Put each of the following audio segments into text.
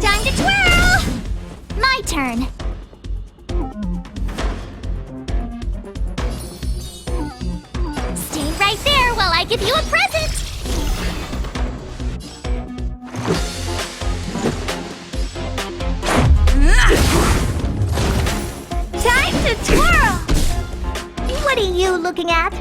Time to twirl! My turn. Stay right there while I give you a present. Time to twirl! What are you looking at?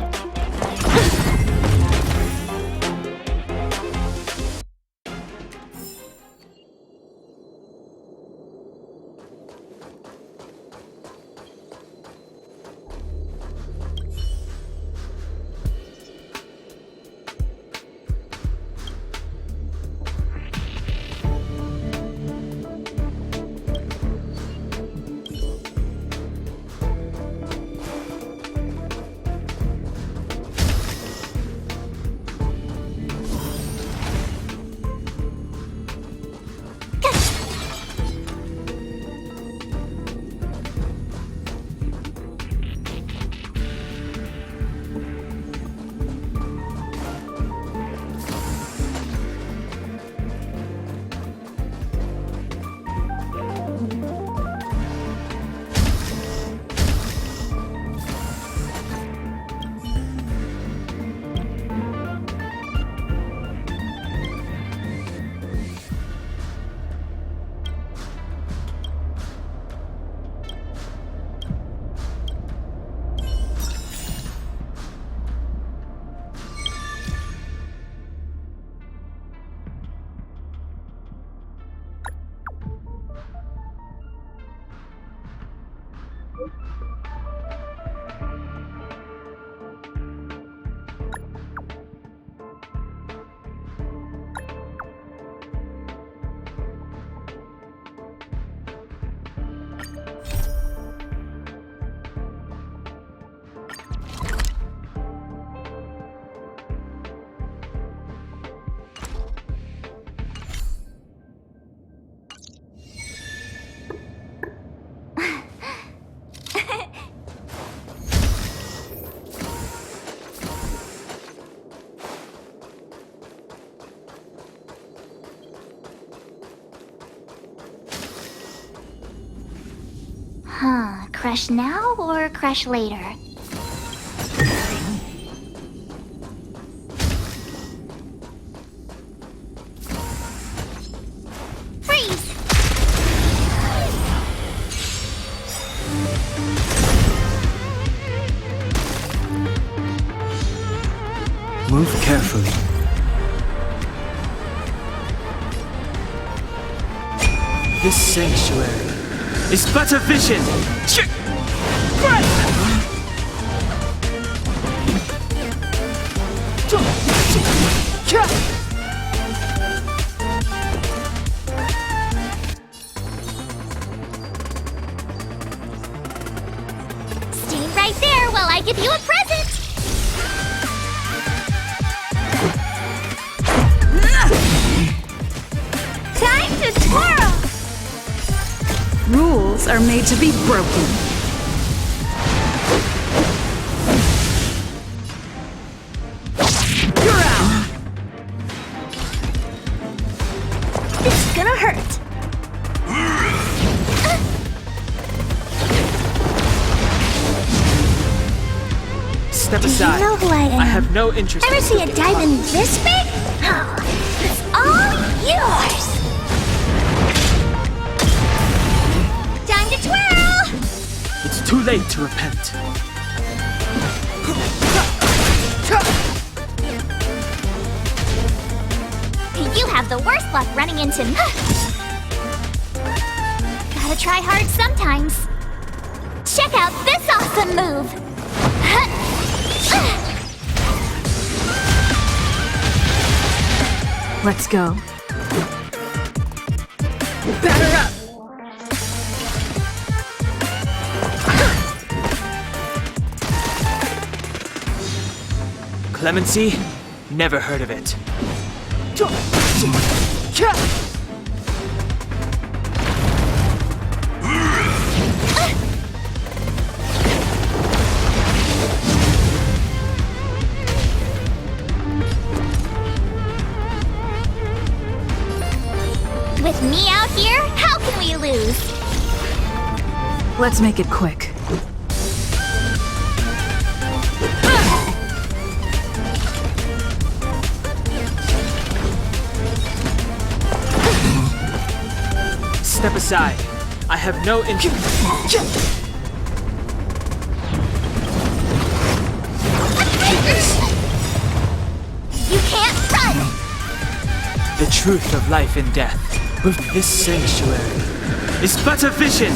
Crush now or crush later? Freeze! Move carefully. This sanctuary is but a vision. Stay right there while I give you a present. Time to twirl! Rules are made to be broken. You're out! It's gonna hurt. Step Do you aside. know who I am? I have no interest Ever in see a looking diamond up. this big? Oh, it's all yours. Time to twirl. It's too late to repent. You have the worst luck running into me. Gotta try hard sometimes. Check out this awesome move. Let's go. Batter up! Clemency? Never heard of it. With me out here, how can we lose? Let's make it quick. Step aside. I have no interest. You can't run! The truth of life and death with this sanctuary is but a vision.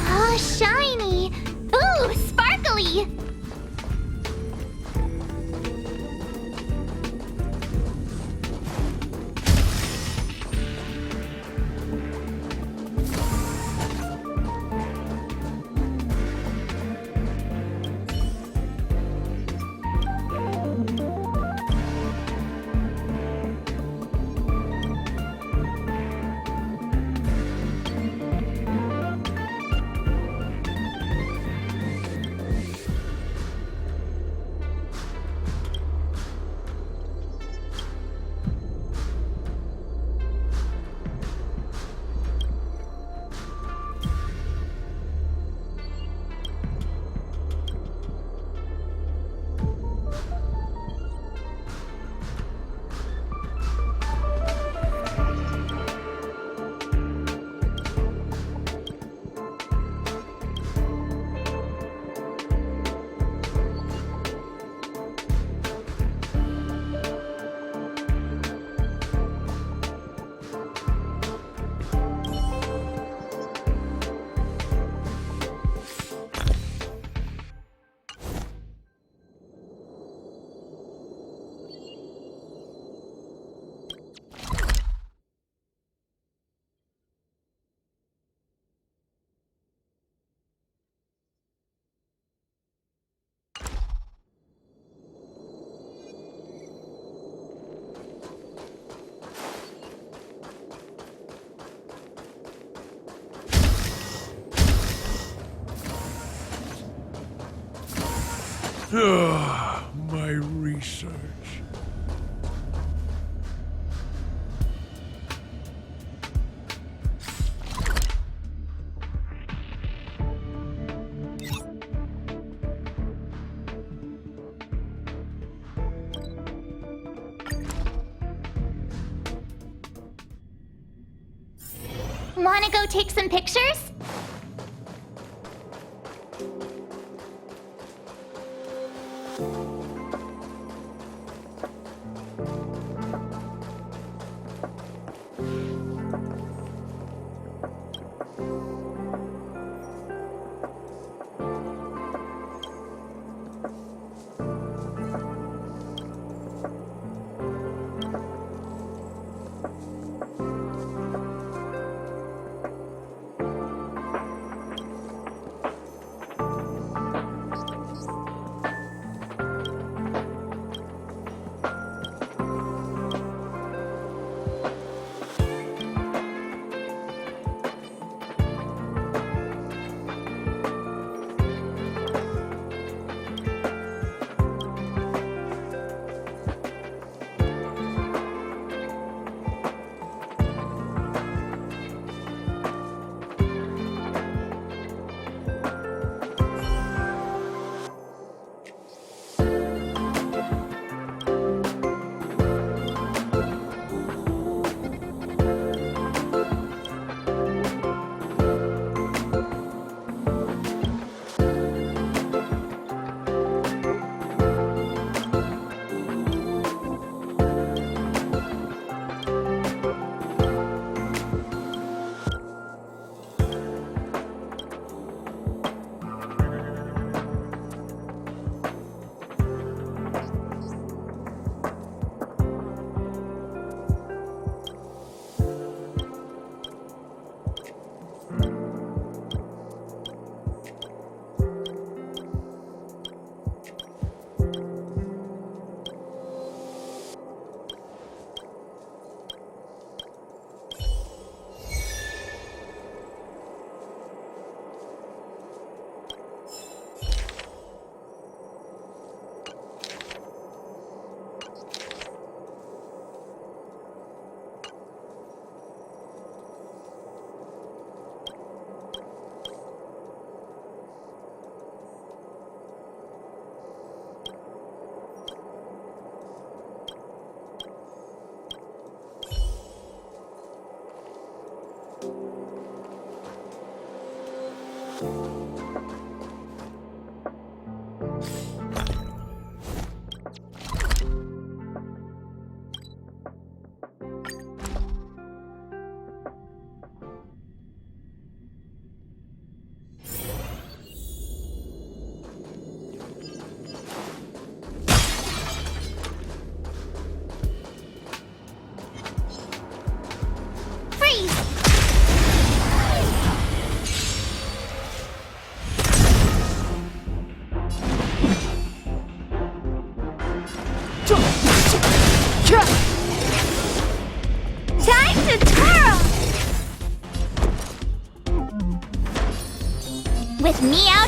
Oh, shiny! Ooh, sparkly! My research. Wanna go take some pictures?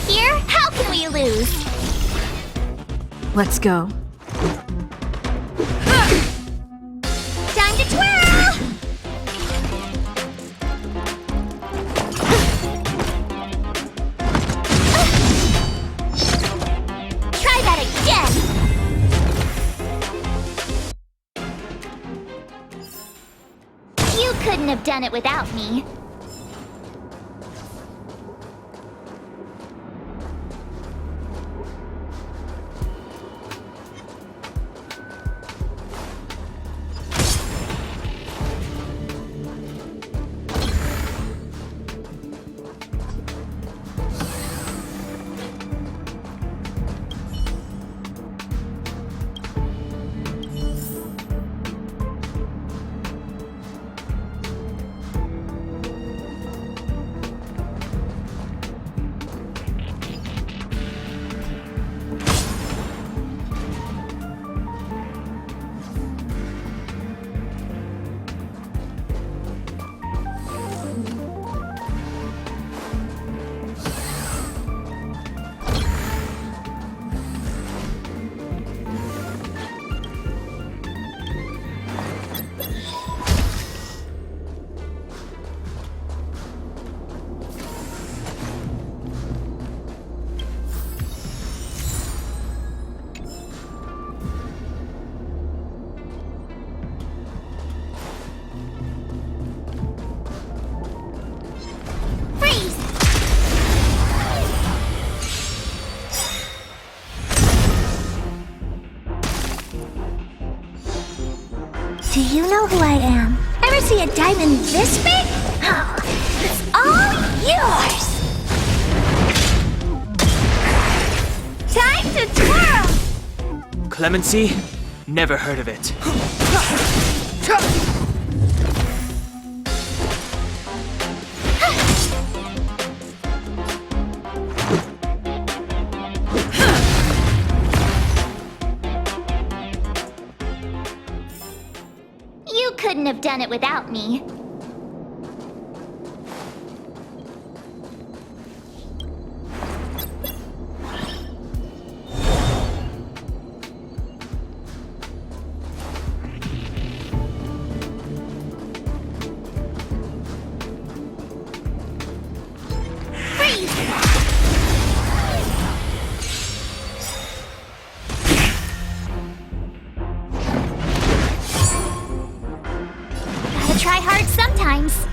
here, how can we lose? Let's go. Time to twirl! Try that again! You couldn't have done it without me. Do you know who I am? Ever see a diamond this big? Oh, it's all yours! Time to twirl! Clemency? Never heard of it. You couldn't have done it without me. Gotta try hard sometimes.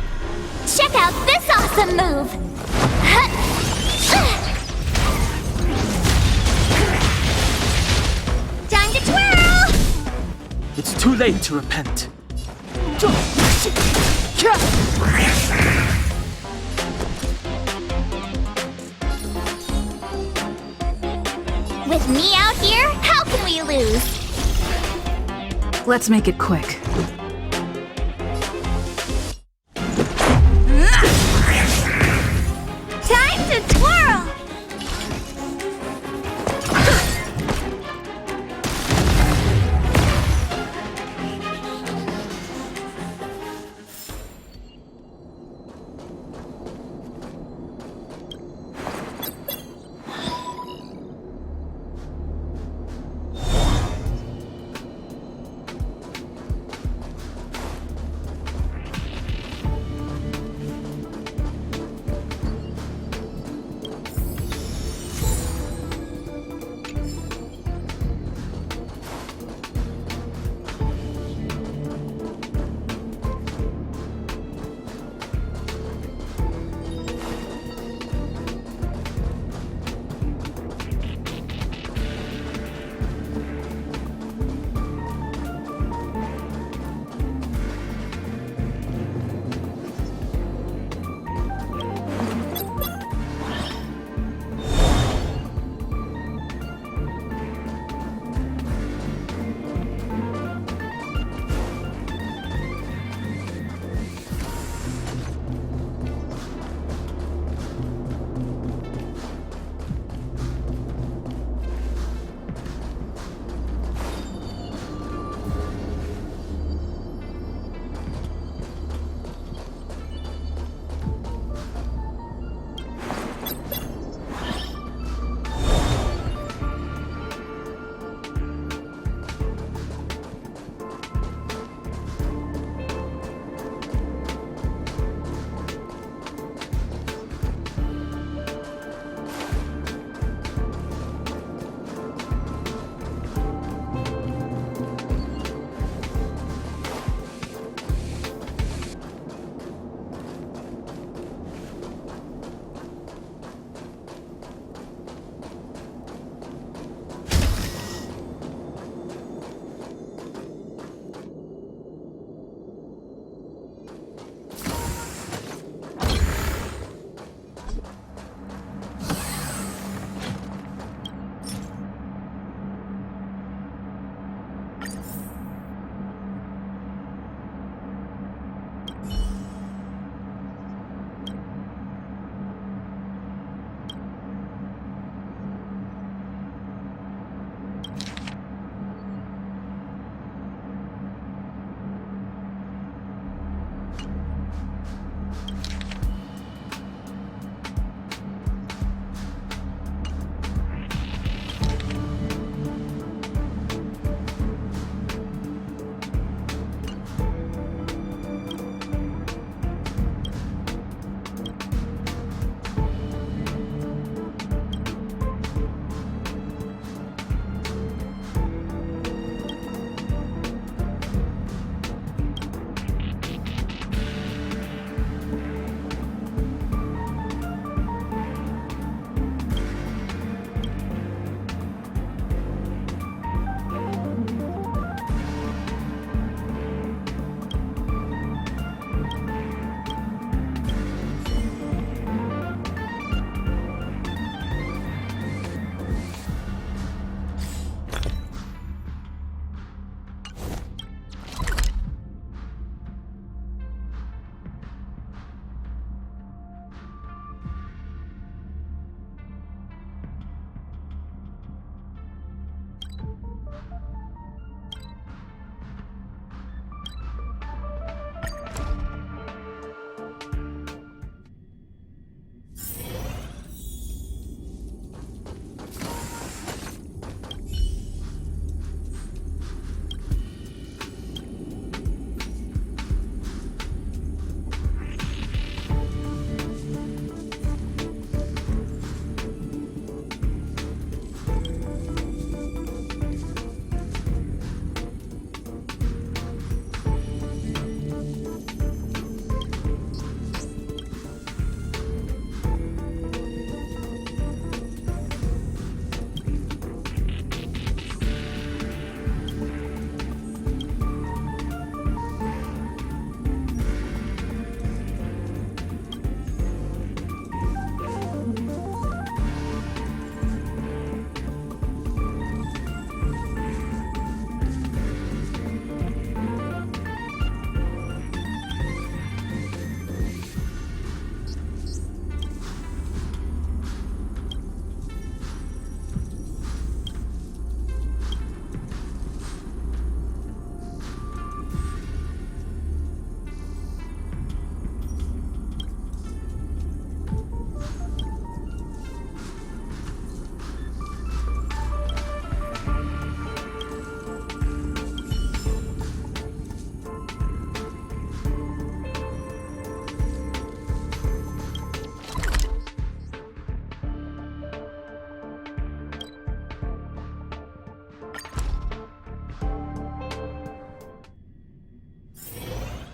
Check out this awesome move! Time to twirl! It's too late to repent. With me out here, how can we lose? Let's make it quick. Time to twirl!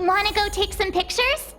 Wanna go take some pictures?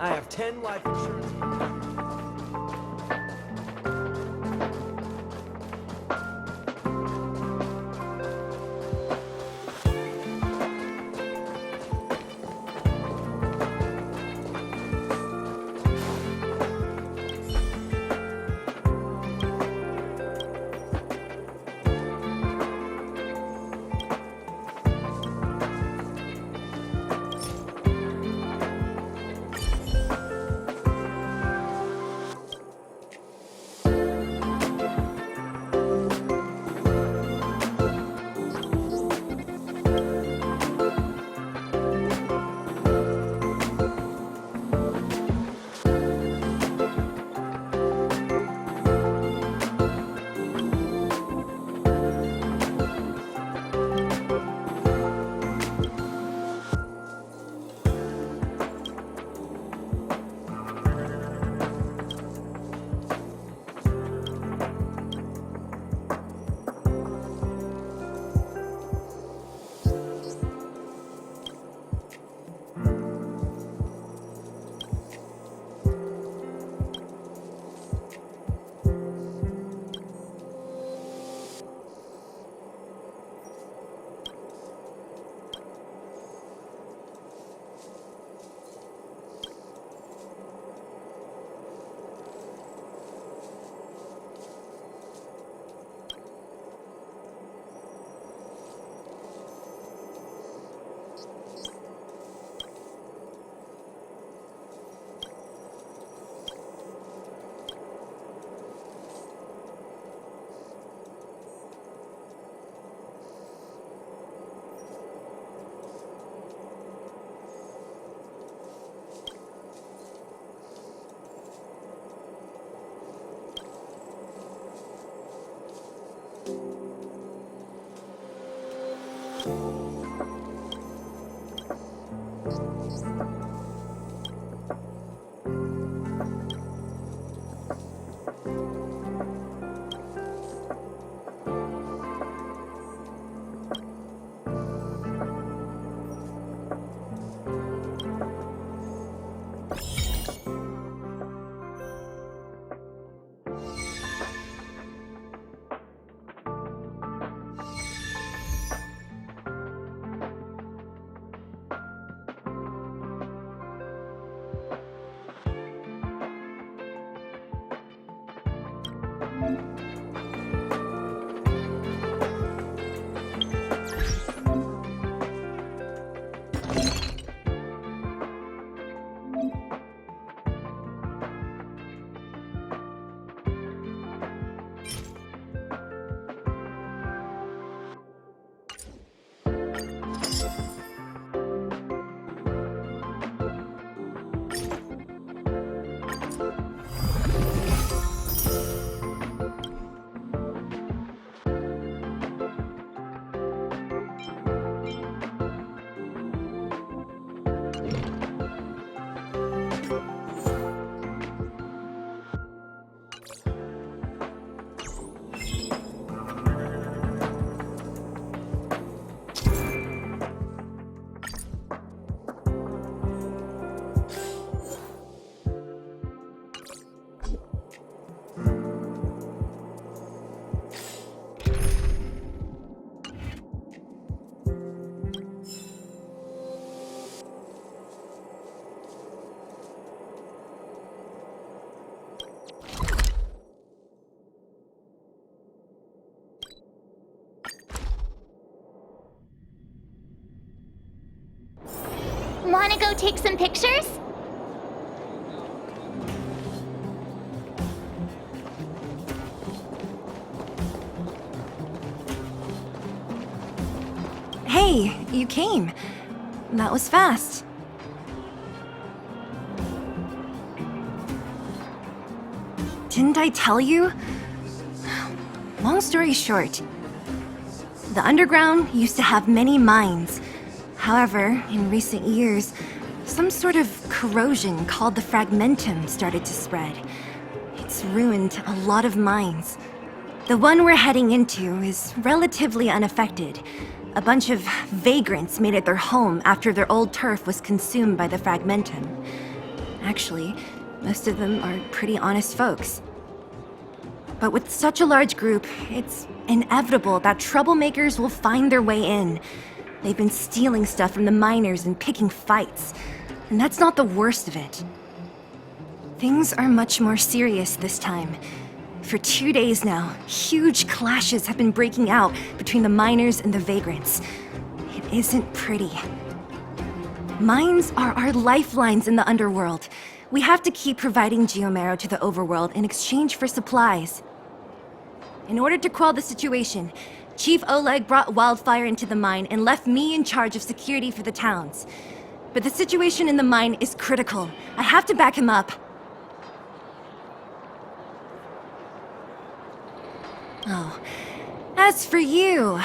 I have 10 life insurance. Wanna go take some pictures? Hey, you came. That was fast. Didn't I tell you? Long story short, the underground used to have many mines. However, in recent years, some sort of corrosion called the fragmentum started to spread. It's ruined a lot of mines. The one we're heading into is relatively unaffected. A bunch of vagrants made it their home after their old turf was consumed by the fragmentum. Actually, most of them are pretty honest folks. But with such a large group, it's inevitable that troublemakers will find their way in. They've been stealing stuff from the miners and picking fights. And that's not the worst of it. Things are much more serious this time. For 2 days now, huge clashes have been breaking out between the miners and the vagrants. It isn't pretty. Mines are our lifelines in the underworld. We have to keep providing geomarrow to the overworld in exchange for supplies. In order to quell the situation, Chief Oleg brought wildfire into the mine and left me in charge of security for the towns. But the situation in the mine is critical. I have to back him up. Oh, as for you,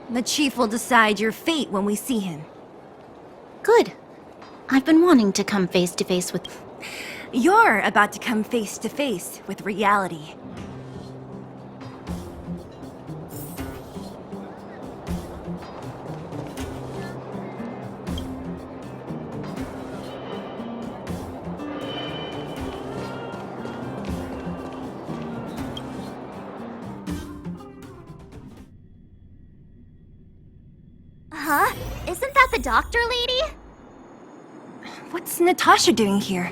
the Chief will decide your fate when we see him. Good. I've been wanting to come face to face with... You're about to come face to face with reality. Huh? Isn't that the doctor lady? What's Natasha doing here?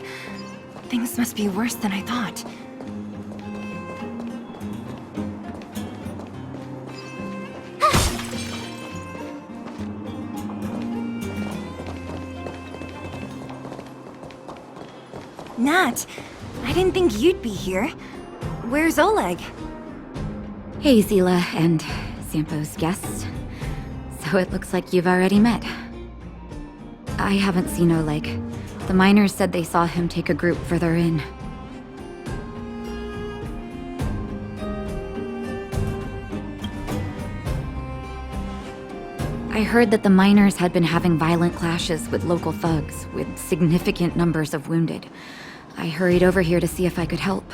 Things must be worse than I thought. Nat, I didn't think you'd be here. Where's Oleg? Hey, Zila and Sampo's guests. So it looks like you've already met. I haven't seen Oleg. The miners said they saw him take a group further in. I heard that the miners had been having violent clashes with local thugs, with significant numbers of wounded. I hurried over here to see if I could help.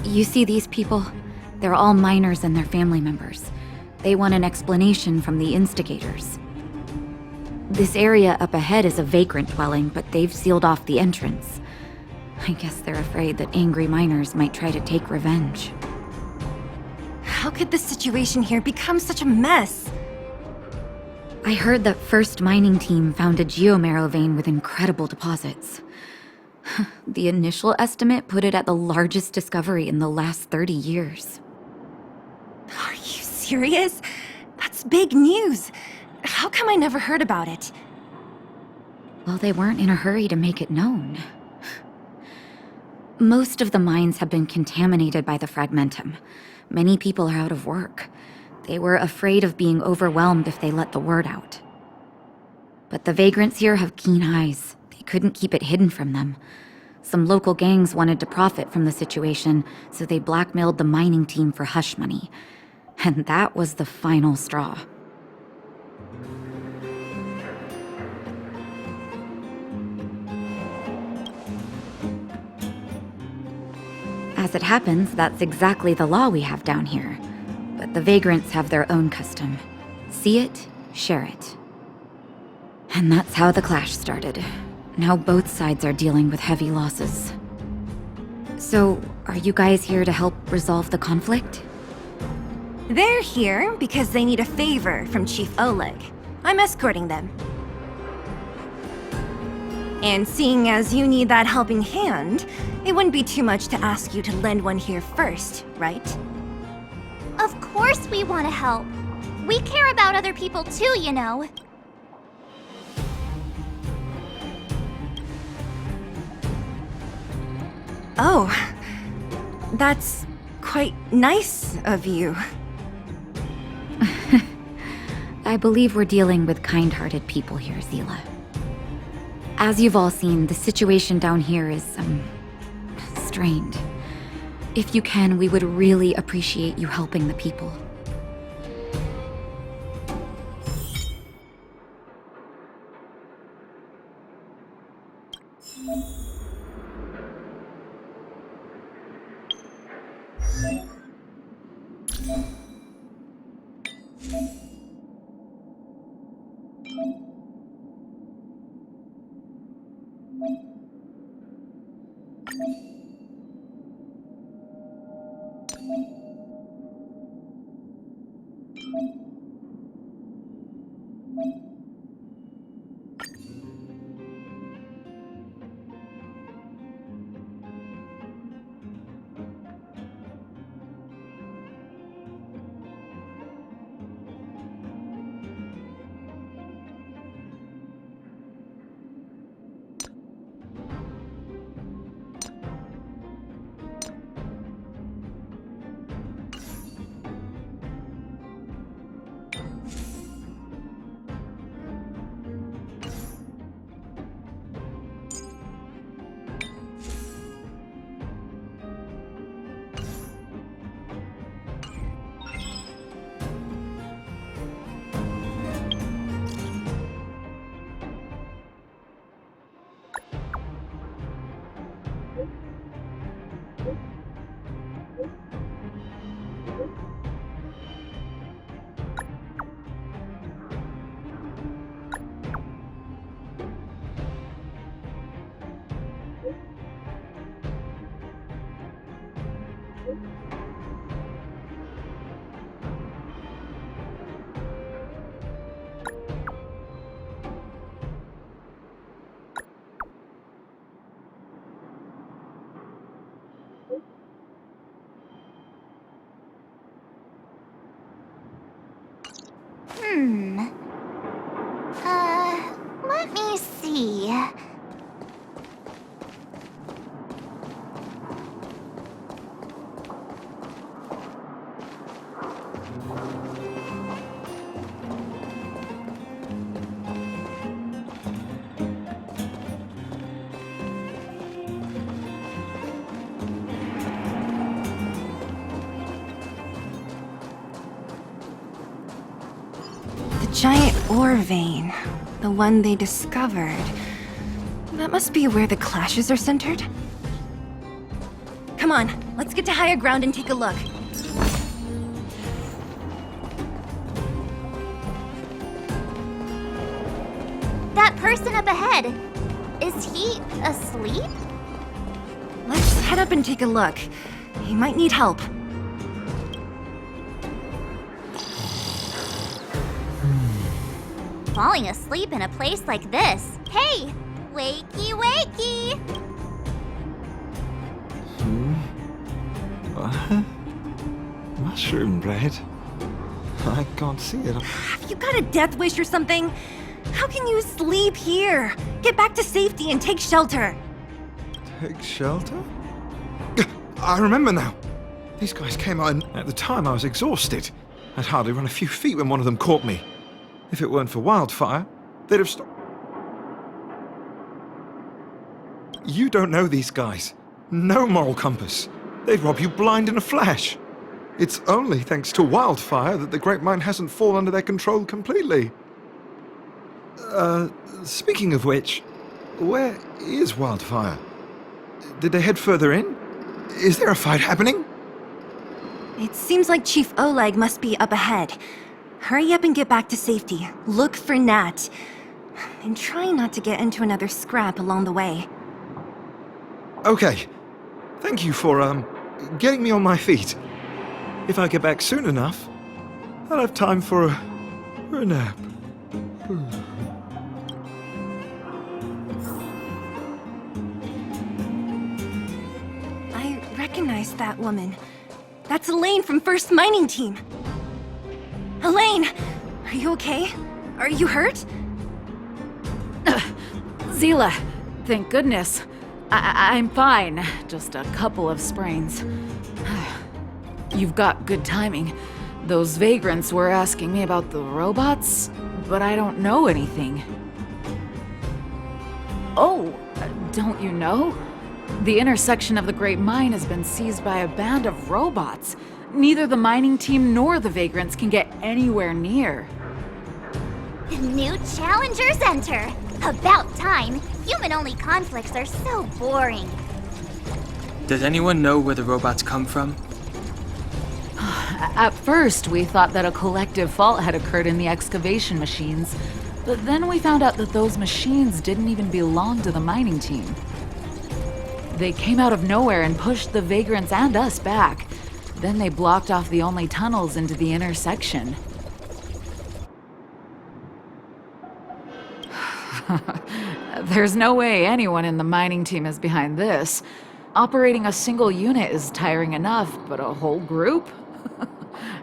You see these people? They're all miners and their family members. They want an explanation from the instigators. This area up ahead is a vagrant dwelling, but they've sealed off the entrance. I guess they're afraid that angry miners might try to take revenge. How could the situation here become such a mess? I heard that First Mining Team found a geomarrow vein with incredible deposits. The initial estimate put it at the largest discovery in the last 30 years. Are you serious? That's big news. How come I never heard about it? Well, they weren't in a hurry to make it known. Most of the mines have been contaminated by the fragmentum. Many people are out of work. They were afraid of being overwhelmed if they let the word out. But the vagrants here have keen eyes. They couldn't keep it hidden from them. Some local gangs wanted to profit from the situation, so they blackmailed the mining team for hush money. And that was the final straw. As it happens, that's exactly the law we have down here. But the vagrants have their own custom. See it, share it. And that's how the clash started. Now both sides are dealing with heavy losses. So, are you guys here to help resolve the conflict? They're here because they need a favor from Chief Oleg. I'm escorting them. And seeing as you need that helping hand, it wouldn't be too much to ask you to lend one here first, right? Of course we want to help. We care about other people too, you know. Oh, that's quite nice of you. I believe we're dealing with kind-hearted people here, Zila. As you've all seen, the situation down here is, strained. If you can, we would really appreciate you helping the people. Let me see. giant ore vein. The one they discovered. That must be where the clashes are centered. Come on, let's get to higher ground and take a look. That person up ahead, is he asleep? Let's head up and take a look. He might need help. Falling asleep in a place like this. Hey, wakey wakey! Mushroom bread? I can't see it. Have you got a death wish or something? How can you sleep here? Get back to safety and take shelter. Take shelter? I remember now. These guys came out and at the time I was exhausted. I'd hardly run a few feet when one of them caught me. If it weren't for wildfire, they'd have stopped. You don't know these guys. No moral compass. They'd rob you blind in a flash. It's only thanks to wildfire that the Great Mine hasn't fallen under their control completely. Speaking of which, where is wildfire? Did they head further in? Is there a fight happening? It seems like Chief Oleg must be up ahead. Hurry up and get back to safety. Look for Nat. And try not to get into another scrap along the way. Okay. Thank you for, getting me on my feet. If I get back soon enough, I'll have time for a nap. I recognize that woman. That's Elaine from First Mining Team. Elaine! Are you okay? Are you hurt? Zila, thank goodness. I'm fine. Just a couple of sprains. You've got good timing. Those vagrants were asking me about the robots, but I don't know anything. Oh, don't you know? The intersection of the Great Mine has been seized by a band of robots. Neither the mining team nor the vagrants can get anywhere near. The new challengers enter. About time. Human-only conflicts are so boring. Does anyone know where the robots come from? At first, we thought that a collective fault had occurred in the excavation machines, but then we found out that those machines didn't even belong to the mining team. They came out of nowhere and pushed the vagrants and us back. Then they blocked off the only tunnels into the intersection. There's no way anyone in the mining team is behind this. Operating a single unit is tiring enough, but a whole group?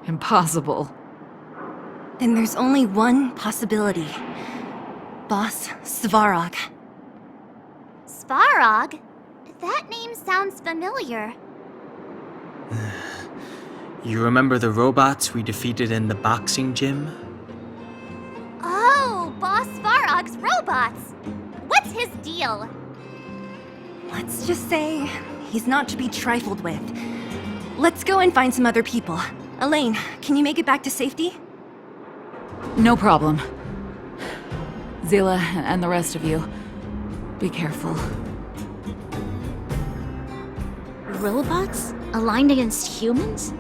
Impossible. Then there's only one possibility. Boss Svarog. Svarog? That name sounds familiar. You remember the robots we defeated in the boxing gym? Oh, Boss Svarog's robots! What's his deal? Let's just say he's not to be trifled with. Let's go and find some other people. Elaine, can you make it back to safety? No problem. Zila and the rest of you, be careful. Robots? Aligned against humans?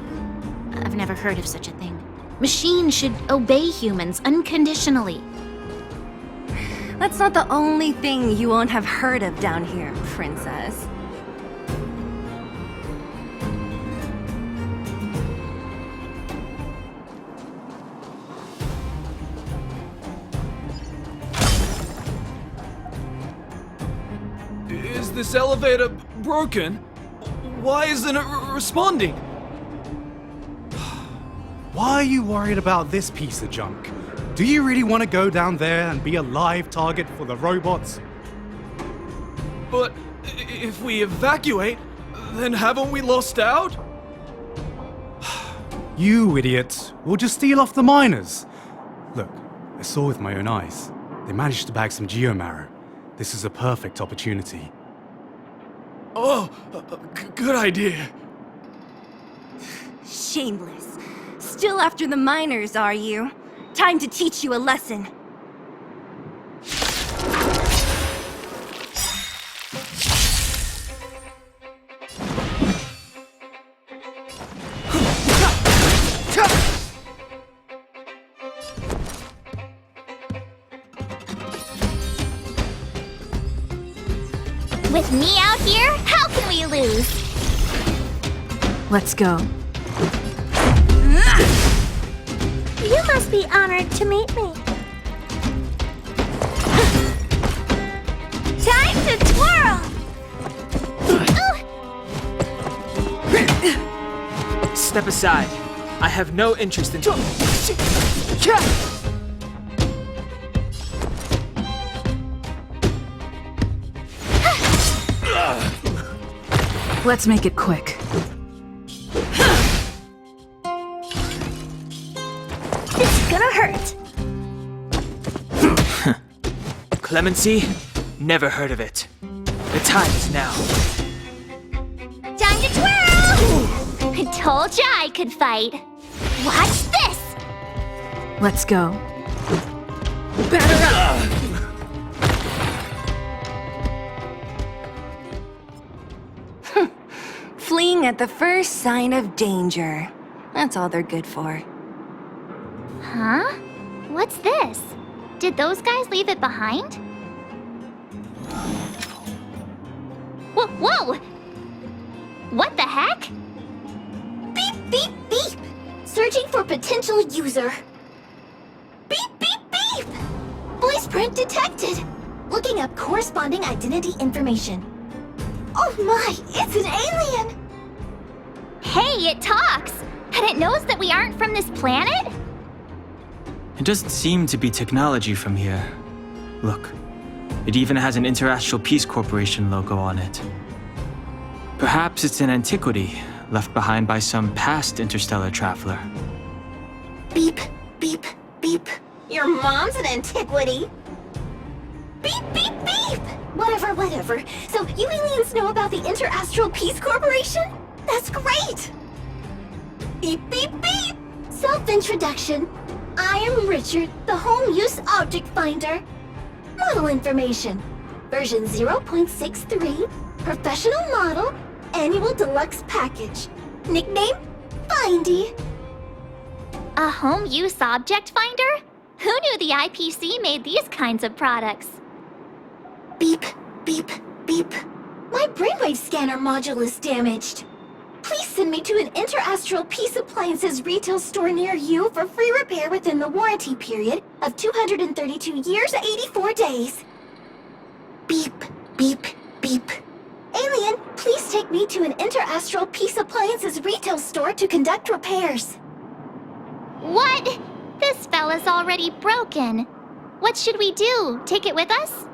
I've never heard of such a thing. Machines should obey humans unconditionally. That's not the only thing you won't have heard of down here, Princess. Is this elevator broken? Why isn't it responding? Why are you worried about this piece of junk? Do you really want to go down there and be a live target for the robots? But if we evacuate, then haven't we lost out? You idiots! We'll just steal off the miners! Look, I saw with my own eyes. They managed to bag some geomarrow. This is a perfect opportunity. Oh, good idea. Shameless. Still after the miners, are you? Time to teach you a lesson. With me out here, how can we lose? Let's go. You must be honored to meet me. Time to twirl! Step aside. I have no interest in. Let's make it quick. It's gonna hurt. Clemency? Never heard of it. The time is now. Time to twirl! I told ya I could fight. Watch this! Let's go. Batter up! Fleeing at the first sign of danger. That's all they're good for. Huh? What's this? Did those guys leave it behind? Whoa! What the heck? Beep, beep, beep! Searching for potential user. Beep, beep, beep! Voice print detected. Looking up corresponding identity information. Oh my, it's an alien! Hey, it talks! And it knows that we aren't from this planet? It doesn't seem to be technology from here. Look, it even has an Interastral Peace Corporation logo on it. Perhaps it's an antiquity left behind by some past interstellar traveler. Beep, beep, beep. Your mom's an antiquity. Beep, beep, beep! Whatever. So you aliens know about the Interastral Peace Corporation? That's great! Beep, beep, beep! Self-introduction. I am Richard, the Home Use Object Finder. Model information. Version 0.63. Professional model. Annual Deluxe Package. Nickname? Findy. A Home Use Object Finder? Who knew the IPC made these kinds of products? Beep, beep, beep. My brainwave scanner module is damaged. Please send me to an Interastral Peace Appliances retail store near you for free repair within the warranty period of 232 years, 84 days. Beep, beep, beep. Alien, please take me to an Interastral Peace Appliances retail store to conduct repairs. What? This fella's already broken. What should we do? Take it with us?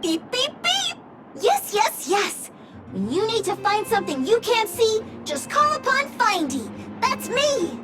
Beep, beep, beep! Yes! When you need to find something you can't see, just call upon Findy. That's me!